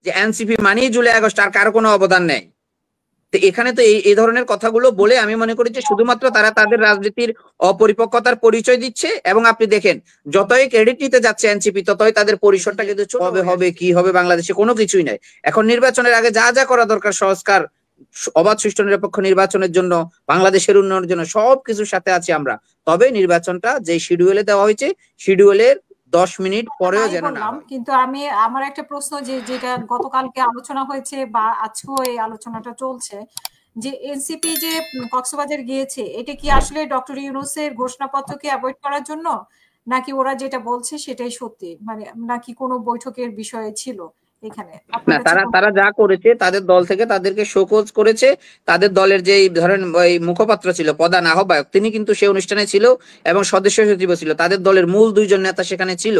যে এনসিপি মানেই July August, আর কারো কোনো অবদান নেই। তো এখানে তো এই ধরনের কথাগুলো বলে আমি মনে করি যে শুধুমাত্র তারা তাদের রাজনীতির অপরিপক্কতার পরিচয় দিচ্ছে। এবং আপনি দেখেন, যতই ক্রেডিট নিতে যাচ্ছে এনসিপি, ততই তাদের পরিসরটা কিন্তু ছোট হবে কি হবে বাংলাদেশে কোনো কিছুই নাই। এখন নির্বাচনের আগে যা যা করা দরকার, সংস্কার, অবাধ সুষ্ঠু নিরপেক্ষ নির্বাচনের জন্য, বাংলাদেশের উন্নয়নের জন্য সবকিছুর সাথে আছি আমরা। তবে নির্বাচনটা যে শিডিউলে দেওয়া হয়েছে, শিডিউলের 10 মিনিট পরেও যেন না হয়। কিন্তু আমার একটা প্রশ্ন, যেটা গতকালকে আলোচনা হয়েছে বা আজকেও এই আলোচনাটা চলছে, যে এনসিপি যে কক্সবাজার গিয়েছে, এটা কি আসলে ডক্টর ইউনূসের ঘোষণাপত্রকে অ্যাভয়েড করার জন্য, নাকি ওরা যেটা বলছে সেটাই সত্যি, মানে নাকি কোনো বৈঠকের বিষয় ছিল এখানে? না, তারা যা করেছে, তাদের দল থেকে তাদেরকে শোকজ করেছে। তাদের দলের যে ধরেন ওই মুখপাত্র ছিল, প্রধান আহ্বায়ক, তিনি কিন্তু সেই অনুষ্ঠানে ছিল এবং সদস্য সচিব ছিল। তাদের দলের মূল দুইজন নেতা সেখানে ছিল।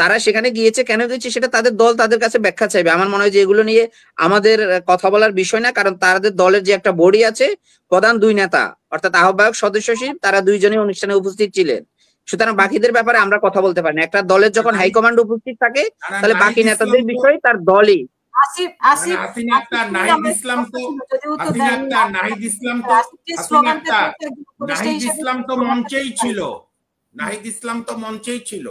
তারা সেখানে গিয়েছে, কেন গিয়েছে সেটা তাদের দল তাদের কাছে ব্যাখ্যা চাইবে। আমার মনে হয় যে এগুলো নিয়ে আমাদের কথা বলার বিষয় না, কারণ তাদের দলের যে একটা বডি আছে, প্রধান দুই নেতা অর্থাৎ আহ্বায়ক সদস্য সচিব, তারা দুইজনই অনুষ্ঠানে উপস্থিত ছিলেন। সুতরাং বাকিদের ব্যাপারে আমরা কথা বলতে পারি না। একটা দলের যখন হাইকমান্ড উপস্থিত থাকে, তাহলে বাকি নেতাদের বিষয়ে তার দলই। নাহিদ ইসলাম তো মঞ্চেই ছিল।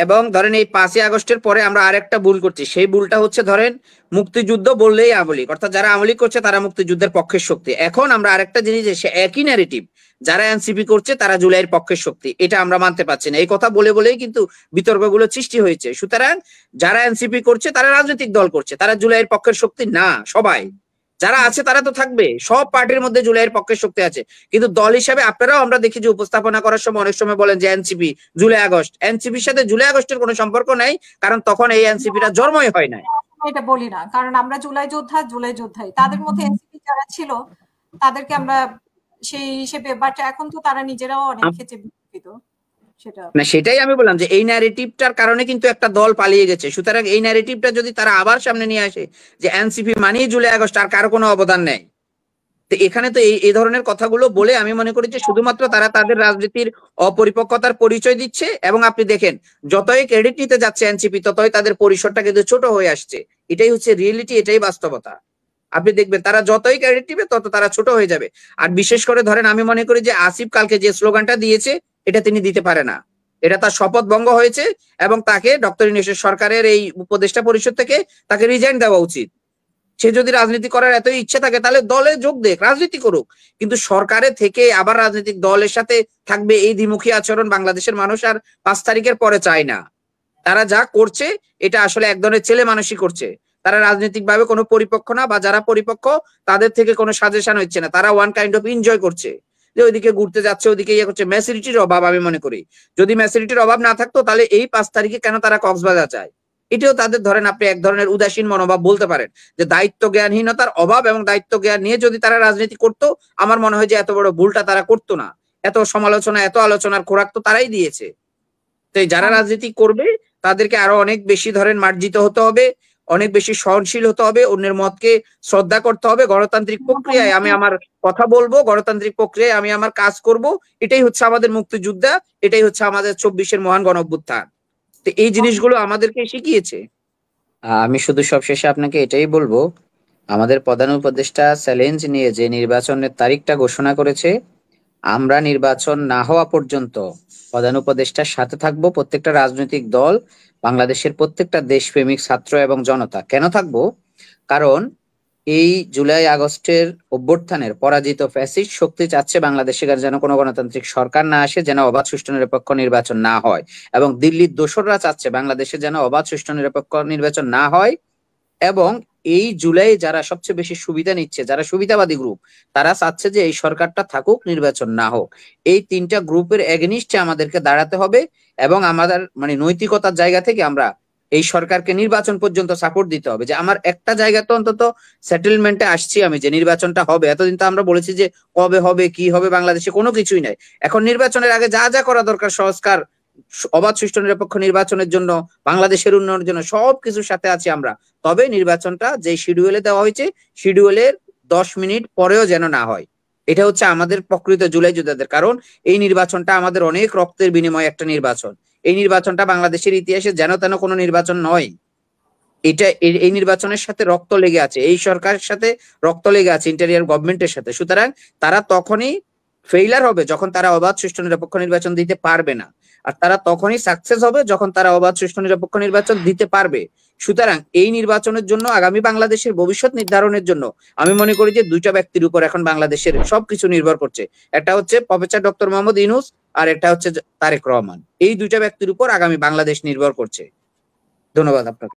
এবং ধরেন এই 5ই আগস্টের পরে আমরা আরেকটা ভুল করছি। সেই ভুলটা হচ্ছে ধরেন মুক্তিযুদ্ধ বললেই আওয়ামী লীগ, অর্থাৎ যারা আওয়ামী লীগ করছে তারা মুক্তিযুদ্ধের পক্ষের শক্তি। এখন আমরা আরেকটা জিনিস, সে একই ন্যারেটিভ, যারা এনসিপি করছে তারা জুলাইয়ের পক্ষের শক্তি, এটা আমরা মানতে পারছি না। এই কথা বলেই কিন্তু বিতর্কগুলো সৃষ্টি হয়েছে। সুতরাং যারা এনসিপি করছে তারা রাজনৈতিক দল করছে, তারা জুলাইয়ের পক্ষের শক্তি না। সবাই যারা আছে তারা তো থাকবে, সব পার্টির মধ্যে জুলাইয়ের পক্ষের শক্তি আছে। কিন্তু দল হিসাবে আপনারাও আমরা দেখি যে উপস্থাপনা করার সময় অনেক সময় বলেন যে এনসিপি জুলাই আগস্ট। এনসিপির সাথে জুলাই আগস্টের কোনো সম্পর্ক নাই, কারণ তখন এই এনসিপিটা জন্মই হয় নাই। এটা বলি না, কারণ আমরা জুলাই যোদ্ধাই, তাদের মধ্যে এনসিপি যারা ছিল তাদেরকে আমরা সেই হিসেবে, বাট এখন তো তারা নিজেরাও অনেক ক্ষেত্রে বিতর্কিত। না, সেটাই আমি বললাম যে এই ন্যারেটিভটার কারণে কিন্তু একটা দল পালিয়ে গেছে। সুতরাং এই ন্যারেটিভটা যদি তারা আবার সামনে নিয়ে আসে যে এনসিপি মানেই জুলাই আগস্ট, আর কারো কোনো অবদান নেই, তো এখানে তো এই ধরনের কথাগুলো বলে আমি মনে করি যে শুধুমাত্র তারা তাদের রাজনীতির অপরিপক্কতার পরিচয় দিচ্ছে। এবং আপনি দেখেন, যতই ক্রেডিট নিতে যাচ্ছে এনসিপি, ততই তাদের পরিসরটা কিন্তু ছোট হয়ে আসছে। এটাই হচ্ছে রিয়েলিটি, এটাই বাস্তবতা। আপনি দেখবেন তারা যতই ক্রেডিট নিবে তত তারা ছোট হয়ে যাবে। আর বিশেষ করে ধরেন আমি মনে করি যে আসিফ কালকে যে স্লোগানটা দিয়েছে, এটা তিনি দিতে পারে না। এটা তার শপথ ভঙ্গ হয়েছে এবং তাকে ডক্টর ইউনূসের সরকারের এই উপদেষ্টা পরিষদ থেকে তাকে রিজাইন দেওয়া উচিত। সে যদি রাজনীতি করার এতই ইচ্ছা থাকে তাহলে দলে যোগ দেখ, রাজনীতি করুক, কিন্তু সরকারের থেকে আবার রাজনৈতিক দলের সাথে থাকবে এই দ্বিমুখী আচরণ বাংলাদেশের মানুষ আর 5 তারিখের পরে চায় না। তারা যা করছে এটা আসলে এক ধরনের ছেলে মানুষই করছে। তারা রাজনৈতিক ভাবে কোনো পরিপক্ক না, বা যারা পরিপক্ক তাদের থেকে কোনো সাজেশন হচ্ছে না। তারা ওয়ান কাইন্ড অফ এনজয় করছে, যে ওইদিকে ঘুরতে যাচ্ছে, ওইদিকে ইয়ে করছে। ম্যাচুরিটির অভাব, আমি মনে করি যদি ম্যাচুরিটির অভাব না থাকতো তাহলে এই 5 তারিখে কেন তারা কক্সবাজার যায়? এটাও তাদের ধরেন আপনি এক ধরনের উদাসীন মনোভাব বলতে পারেন, যে দায়িত্ব জ্ঞানহীনতার অভাব। এবং দায়িত্ব জ্ঞান নিয়ে যদি তারা রাজনীতি করতো, আমার মনে হয় যে এত বড় ভুলটা তারা করতো না। এত সমালোচনা, এত আলোচনার খোরাক তো তারাই দিয়েছে। তো যারা রাজনীতি করবে তাদেরকে আরো অনেক বেশি ধরেন মার্জিত হতে হবে, অনেক বেশি সহনশীল হতে হবে, অন্যের মতকে শ্রদ্ধা করতে হবে। গণতান্ত্রিক প্রক্রিয়ায় আমি আমার কথা বলবো, গণতান্ত্রিক প্রক্রিয়ায় আমি আমার কাজ করব। এটাই হচ্ছে আমাদের মুক্তিযোদ্ধা, এটাই হচ্ছে আমাদের 24-এর মহান গণ অভ্যুত্থান। তো এই জিনিসগুলো আমাদেরকে শিখিয়েছে। আমি শুধু সবশেষে আপনাকে এটাই বলবো, আমাদের প্রধান উপদেষ্টা চ্যালেঞ্জ নিয়ে যে নির্বাচনের তারিখটা ঘোষণা করেছে, আমরা নির্বাচন না হওয়া পর্যন্ত প্রধান উপদেষ্টার সাথে থাকবো। প্রত্যেকটা রাজনৈতিক দল, বাংলাদেশের প্রত্যেকটা দেশপ্রেমিক ছাত্র এবং জনতা। কেন থাকবো? কারণ এই জুলাই আগস্টের অভ্যুত্থানের পরাজিত ফ্যাসিস্ট শক্তি চাচ্ছে বাংলাদেশে যেন কোনো গণতান্ত্রিক সরকার না আসে, যেন অবাধ সুষ্ঠু নিরপেক্ষ নির্বাচন না হয়। এবং দিল্লির দোসররা চাচ্ছে বাংলাদেশে যেন অবাধ সুষ্ঠু নিরপেক্ষ নির্বাচন না হয়। এবং এই জুলাই যারা সবচেয়ে বেশি সুবিধা নিচ্ছে, যারা সুবিধাবাদী গ্রুপ, তারা চাচ্ছে যে এই সরকারটা থাকুক, নির্বাচন না হোক। এই তিনটা গ্রুপের এগেনিস্টে আমাদেরকে দাঁড়াতে হবে এবং আমাদের মানে নৈতিকতার জায়গা থেকে আমরা এই সরকারকে নির্বাচন পর্যন্ত সাপোর্ট দিতে হবে। যে আমার একটা জায়গা তো অন্তত সেটেলমেন্টে আসছি আমি, যে নির্বাচনটা হবে। এতদিন তো আমরা বলেছি যে কবে হবে কি হবে বাংলাদেশে কোনো কিছুই নাই। এখন নির্বাচনের আগে যা যা করা দরকার, সংস্কার, অবাধ সুষ্ঠু নিরপেক্ষ নির্বাচনের জন্য, বাংলাদেশের উন্নয়নের জন্য সবকিছুর সাথে আছি আমরা। তবে নির্বাচনটা যে শিডিউলে দেওয়া হয়েছে, শিডিউলের 10 মিনিট পরেও যেন না হয়। এটা হচ্ছে আমাদের প্রকৃত জুলাই যোদ্ধাদের। কারণ এই নির্বাচনটা আমাদের অনেক রক্তের বিনিময়ে একটা নির্বাচন। এই নির্বাচনটা বাংলাদেশের ইতিহাসে যেন তেন কোনো নির্বাচন নয়। এটা এই নির্বাচনের সাথে রক্ত লেগে আছে, এই সরকারের সাথে রক্ত লেগে আছে, ইন্টেরিয়র গভর্নমেন্টের সাথে। সুতরাং তারা তখনই ফেইলার হবে যখন তারা অবাধ সুষ্ঠু নিরপেক্ষ নির্বাচন দিতে পারবে না, আর তারা তখনই সাকসেস হবে যখন তারা অবাধ সুষ্ঠু নিরপেক্ষ নির্বাচন দিতে পারবে। সুতরাং এই নির্বাচনের জন্য, আগামী বাংলাদেশের ভবিষ্যৎ নির্ধারণের জন্য আমি মনে করি যে দুইটা ব্যক্তির উপর এখন বাংলাদেশের সবকিছু নির্ভর করছে। একটা হচ্ছে প্রফেসর ডক্টর মোহাম্মদ ইউনূস, আর একটা হচ্ছে তারেক রহমান। এই দুইটা ব্যক্তির উপর আগামী বাংলাদেশ নির্ভর করছে। ধন্যবাদ আপনাকে।